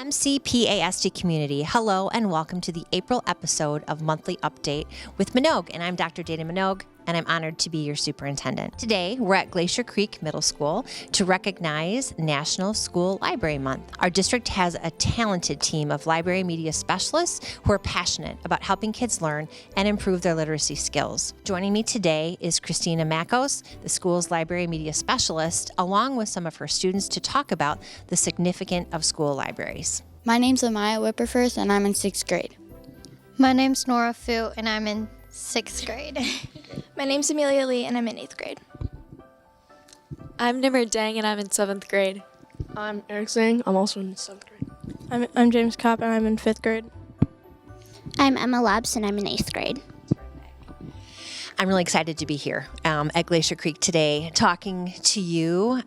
MCPASD community, hello and welcome to the April episode of Monthly Update with Monogue. And I'm Dr. Dana Monogue, and I'm honored to be your superintendent. Today, we're at Glacier Creek Middle School to recognize National School Library Month. Our district has a talented team of library media specialists who are passionate about helping kids learn and improve their literacy skills. Joining me today is Christina Makos, the school's library media specialist, along with some of her students to talk about the significance of school libraries. My name's Amaya Whipperfirst, and I'm in 6th grade. My name's Nora Fu, and I'm in 6th grade. My name's Amelia Lee, and I'm in 8th grade. I'm Nimmer Dang, and I'm in 7th grade. I'm Eric Zhang. I'm also in 7th grade. I'm James Kopp, and I'm in 5th grade. I'm Emma Labs, and I'm in 8th grade. I'm really excited to be here at Glacier Creek today talking to you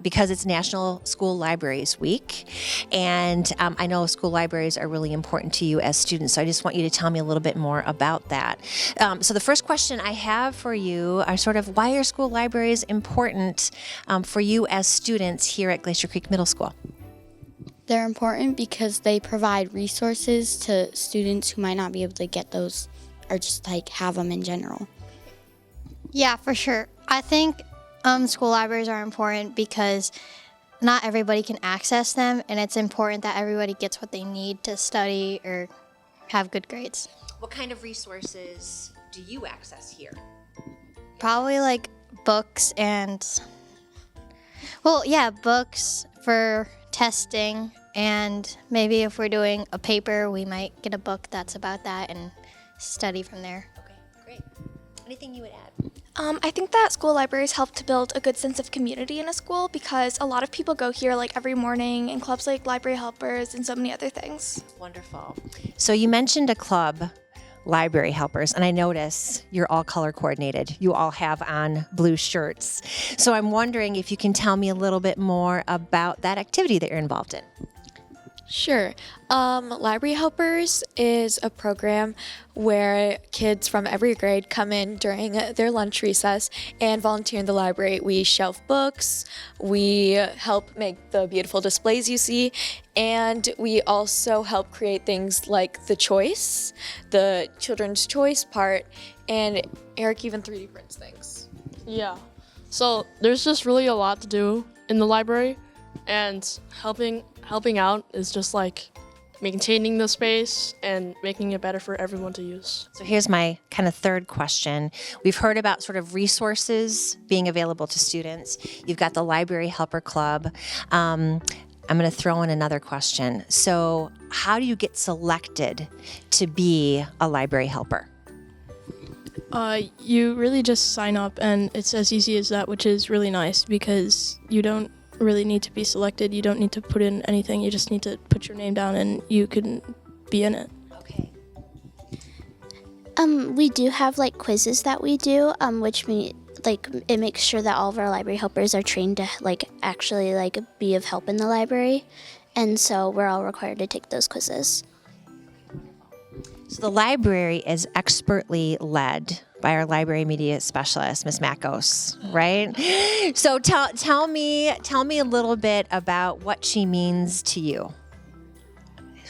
because it's National School Libraries Week. And I know school libraries are really important to you as students, so I just want you to tell me a little bit more about that. So the first question I have for you are sort of, why are school libraries important for you as students here at Glacier Creek Middle School? They're important because they provide resources to students who might not be able to get those or just have them in general. Yeah, for sure. I think school libraries are important because not everybody can access them, and it's important that everybody gets what they need to study or have good grades. What kind of resources do you access here? Probably books and, books for testing, and maybe if we're doing a paper, we might get a book that's about that and study from there. Okay, great. Anything you would add? I think that school libraries help to build a good sense of community in a school because a lot of people go here every morning in clubs like Library Helpers and so many other things. Wonderful. So you mentioned a club, Library Helpers, and I notice you're all color coordinated. You all have on blue shirts. So I'm wondering if you can tell me a little bit more about that activity that you're involved in. Sure. Library Helpers is a program where kids from every grade come in during their lunch recess and volunteer in the library. We shelf books, we help make the beautiful displays you see, and we also help create things like the choice, the children's choice part, and Eric even 3D prints things. Yeah. So there's just really a lot to do in the library, and helping out is just maintaining the space and making it better for everyone to use. So here's my kind of third question. We've heard about sort of resources being available to students. You've got the Library Helper Club. I'm going to throw in another question. So how do you get selected to be a library helper? You really just sign up, and it's as easy as that, which is really nice because you don't really need to be selected. You don't need to put in anything. You just need to put your name down and you can be in it. Okay. We do have quizzes that we do, which it makes sure that all of our library helpers are trained to actually be of help in the library, and so we're all required to take those quizzes. So the library is expertly led by our library media specialist, Ms. Makos, right? So tell me a little bit about what she means to you.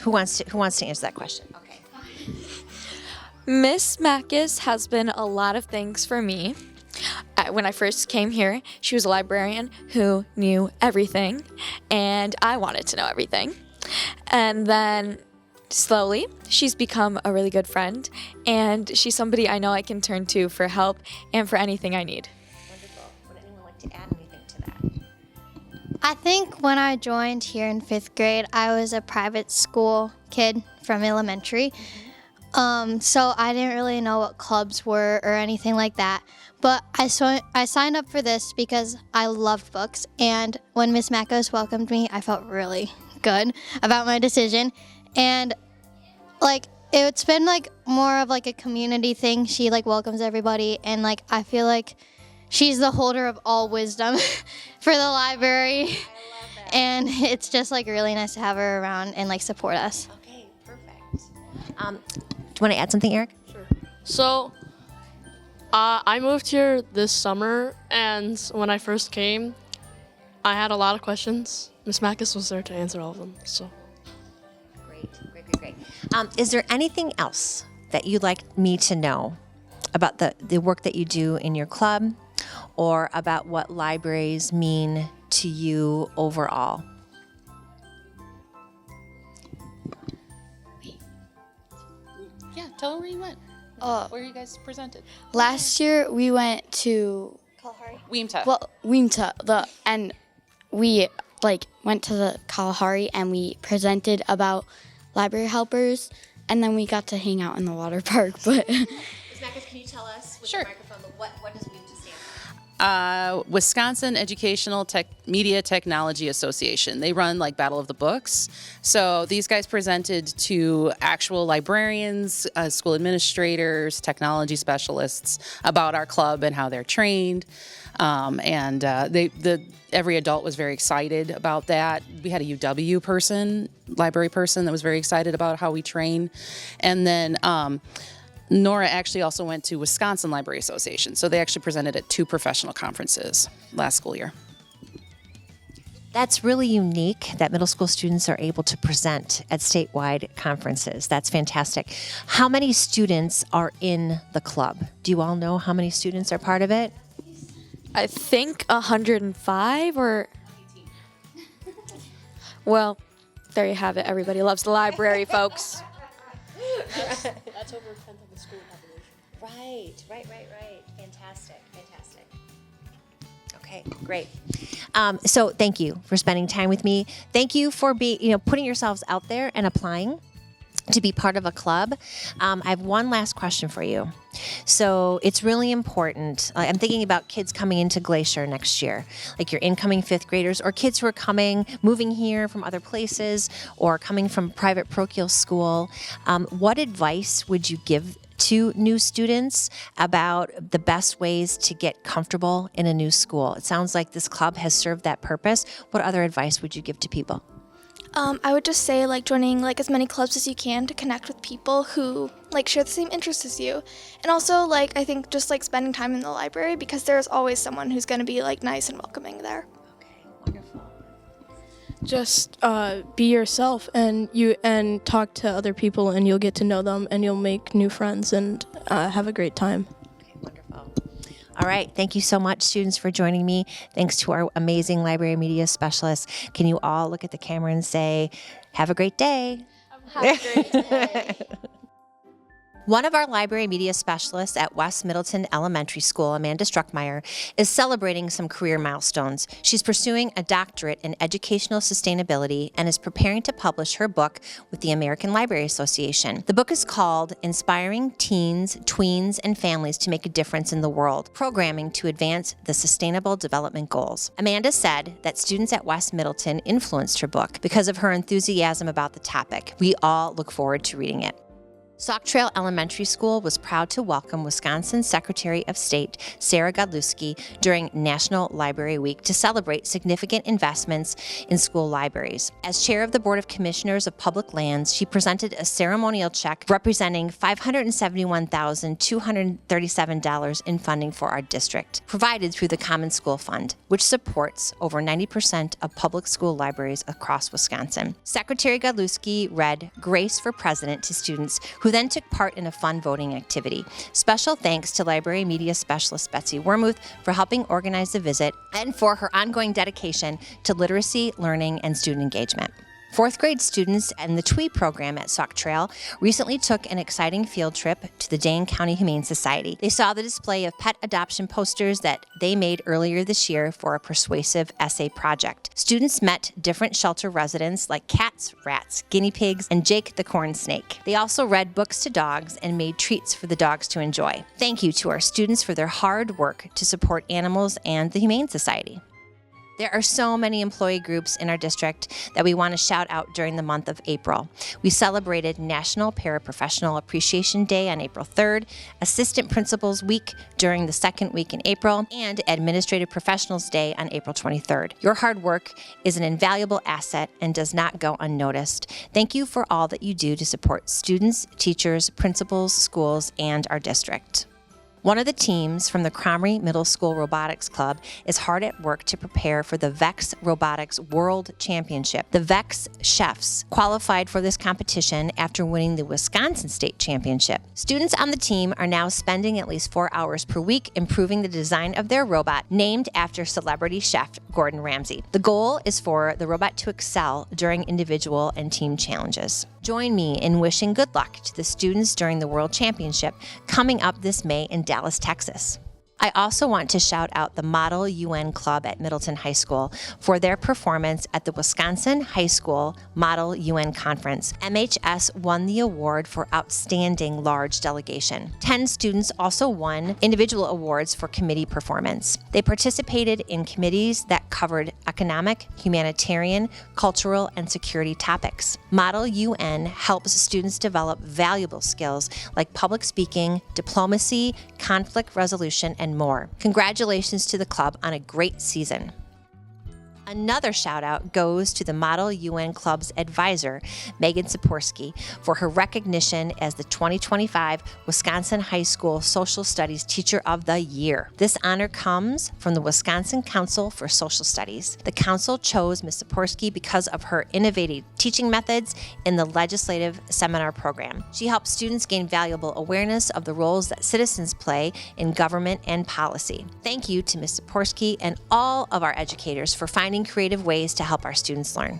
Who wants to answer that question? Okay. Miss Makis has been a lot of things for me. When I first came here, she was a librarian who knew everything, and I wanted to know everything. And then slowly, she's become a really good friend, and she's somebody I know I can turn to for help and for anything I need. Wonderful. Would anyone like to add anything to that? I think when I joined here in 5th grade, I was a private school kid from elementary. So I didn't really know what clubs were or anything like that. But I signed up for this because I loved books, and when Miss Makos welcomed me, I felt really good about my decision. And it's been more of a community thing. She welcomes everybody, and I feel like she's the holder of all wisdom for the library. I love that. And it's just really nice to have her around and support us. Okay, perfect. Do you want to add something, Eric? Sure. So I moved here this summer, and when I first came, I had a lot of questions. Ms. Makis was there to answer all of them. So Is there anything else that you'd like me to know about the work that you do in your club, or about what libraries mean to you overall? Yeah, tell them where you went. Where you guys presented. Last year we went to Weemta, and we went to the Kalahari and we presented about library helpers, and then we got to hang out in the water park. But Marcus, can you tell us with Sure. the microphone what does WEEMTA stand for? Wisconsin Educational Media Technology Association. They run like Battle of the Books. So these guys presented to actual librarians, school administrators, technology specialists about our club and how they're trained. Every adult was very excited about that. We had a UW person, library person, that was very excited about how we train. And then Nora actually also went to Wisconsin Library Association. So they actually presented at 2 professional conferences last school year. That's really unique that middle school students are able to present at statewide conferences. That's fantastic. How many students are in the club? Do you all know how many students are part of it? I think 105 or. Well, there you have it. Everybody loves the library, folks. That's over a tenth of the school population. Right. Fantastic. Okay, great. So thank you for spending time with me. Thank you for putting yourselves out there and applying to be part of a club. I have one last question for you. So it's really important. I'm thinking about kids coming into Glacier next year, like your incoming 5th graders or kids who are moving here from other places or coming from private parochial school. What advice would you give to new students about the best ways to get comfortable in a new school? It sounds like this club has served that purpose. What other advice would you give to people? I would just say joining as many clubs as you can to connect with people who share the same interests as you. And also I think just spending time in the library, because there's always someone who's going to be nice and welcoming there. Okay, wonderful. Just be yourself and talk to other people, and you'll get to know them, and you'll make new friends and have a great time. Okay, wonderful. All right. Thank you so much, students, for joining me. Thanks to our amazing library media specialists. Can you all look at the camera and say, have a great day? Have a great day. One of our library media specialists at West Middleton Elementary School, Amanda Struckmeyer, is celebrating some career milestones. She's pursuing a doctorate in educational sustainability and is preparing to publish her book with the American Library Association. The book is called Inspiring Teens, Tweens, and Families to Make a Difference in the World, Programming to Advance the Sustainable Development Goals. Amanda said that students at West Middleton influenced her book because of her enthusiasm about the topic. We all look forward to reading it. Sauk Trail Elementary School was proud to welcome Wisconsin Secretary of State Sarah Godlewski during National Library Week to celebrate significant investments in school libraries. As chair of the Board of Commissioners of Public Lands, she presented a ceremonial check representing $571,237 in funding for our district, provided through the Common School Fund, which supports over 90% of public school libraries across Wisconsin. Secretary Godlewski read Grace for President to students who then took part in a fun voting activity. Special thanks to library media specialist Betsy Wormuth for helping organize the visit and for her ongoing dedication to literacy, learning, and student engagement. 4th grade students in the TWE program at Sauk Trail recently took an exciting field trip to the Dane County Humane Society. They saw the display of pet adoption posters that they made earlier this year for a persuasive essay project. Students met different shelter residents like cats, rats, guinea pigs, and Jake the corn snake. They also read books to dogs and made treats for the dogs to enjoy. Thank you to our students for their hard work to support animals and the Humane Society. There are so many employee groups in our district that we want to shout out during the month of April. We celebrated National Paraprofessional Appreciation Day on April 3rd, Assistant Principals Week during the second week in April, and Administrative Professionals Day on April 23rd. Your hard work is an invaluable asset and does not go unnoticed. Thank you for all that you do to support students, teachers, principals, schools, and our district. One of the teams from the Cromery Middle School Robotics Club is hard at work to prepare for the VEX Robotics World Championship. The VEX chefs qualified for this competition after winning the Wisconsin State Championship. Students on the team are now spending at least 4 hours per week improving the design of their robot, named after celebrity chef Gordon Ramsay. The goal is for the robot to excel during individual and team challenges. Join me in wishing good luck to the students during the World Championship coming up this May in Dallas, Texas. I also want to shout out the Model UN Club at Middleton High School for their performance at the Wisconsin High School Model UN Conference. MHS won the award for Outstanding Large Delegation. 10 students also won individual awards for committee performance. They participated in committees that covered economic, humanitarian, cultural, and security topics. Model UN helps students develop valuable skills like public speaking, diplomacy, conflict resolution, and more. Congratulations to the club on a great season. Another shout out goes to the Model UN Club's advisor, Megan Saporsky, for her recognition as the 2025 Wisconsin High School Social Studies Teacher of the Year. This honor comes from the Wisconsin Council for Social Studies. The council chose Ms. Saporsky because of her innovative teaching methods in the legislative seminar program. She helps students gain valuable awareness of the roles that citizens play in government and policy. Thank you to Ms. Saporsky and all of our educators for finding creative ways to help our students learn.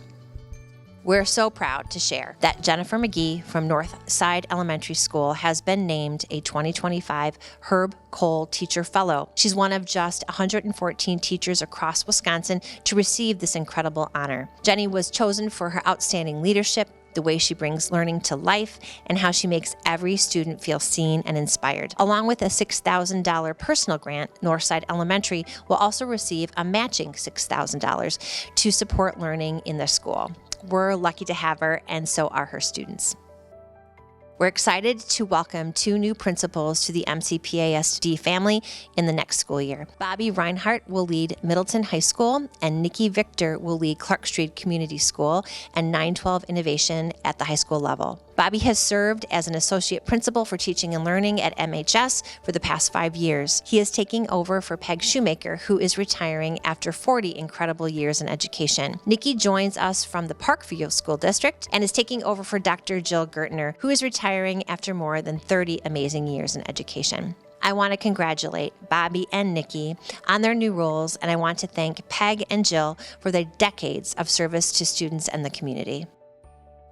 We're so proud to share that Jennifer McGee from Northside Elementary School has been named a 2025 Herb Cole Teacher Fellow. She's one of just 114 teachers across Wisconsin to receive this incredible honor. Jenny was chosen for her outstanding leadership, the way she brings learning to life, and how she makes every student feel seen and inspired. Along with a $6,000 personal grant, Northside Elementary will also receive a matching $6,000 to support learning in their school. We're lucky to have her, and so are her students. We're excited to welcome 2 new principals to the MCPASD family in the next school year. Bobby Reinhardt will lead Middleton High School, and Nikki Victor will lead Clark Street Community School and 912 Innovation at the high school level. Bobby has served as an associate principal for teaching and learning at MHS for the past 5 years. He is taking over for Peg Shoemaker, who is retiring after 40 incredible years in education. Nikki joins us from the Parkview School District and is taking over for Dr. Jill Gertner, who is retiring after more than 30 amazing years in education. I want to congratulate Bobby and Nikki on their new roles, and I want to thank Peg and Jill for their decades of service to students and the community.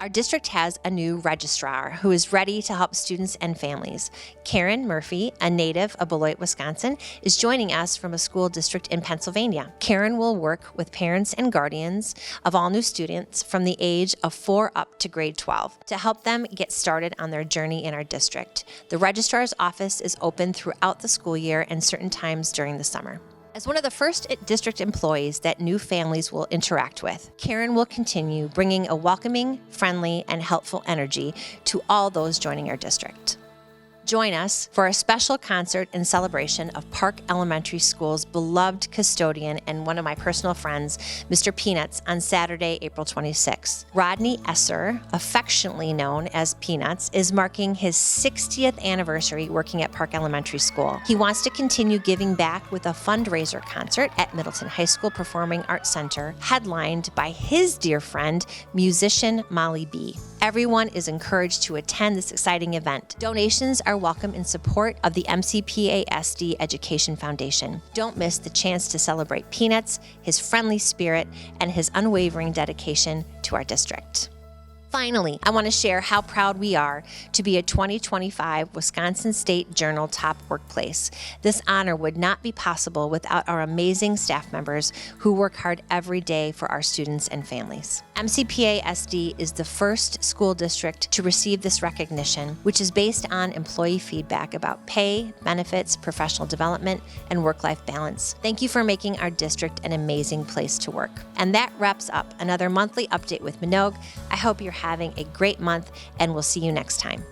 Our district has a new registrar who is ready to help students and families. Karen Murphy, a native of Beloit, Wisconsin, is joining us from a school district in Pennsylvania. Karen will work with parents and guardians of all new students from the age of 4 up to grade 12 to help them get started on their journey in our district. The registrar's office is open throughout the school year and certain times during the summer. As one of the first district employees that new families will interact with, Karen will continue bringing a welcoming, friendly, and helpful energy to all those joining our district. Join us for a special concert in celebration of Park Elementary School's beloved custodian and one of my personal friends, Mr. Peanuts, on Saturday, April 26th. Rodney Esser, affectionately known as Peanuts, is marking his 60th anniversary working at Park Elementary School. He wants to continue giving back with a fundraiser concert at Middleton High School Performing Arts Center, headlined by his dear friend, musician Molly B. Everyone is encouraged to attend this exciting event. Donations are welcome in support of the MCPASD Education Foundation. Don't miss the chance to celebrate Peanuts, his friendly spirit, and his unwavering dedication to our district. Finally, I want to share how proud we are to be a 2025 Wisconsin State Journal Top Workplace. This honor would not be possible without our amazing staff members who work hard every day for our students and families. MCPASD is the first school district to receive this recognition, which is based on employee feedback about pay, benefits, professional development, and work-life balance. Thank you for making our district an amazing place to work. And that wraps up another monthly update with Monogue. I hope you're having a great month, and we'll see you next time.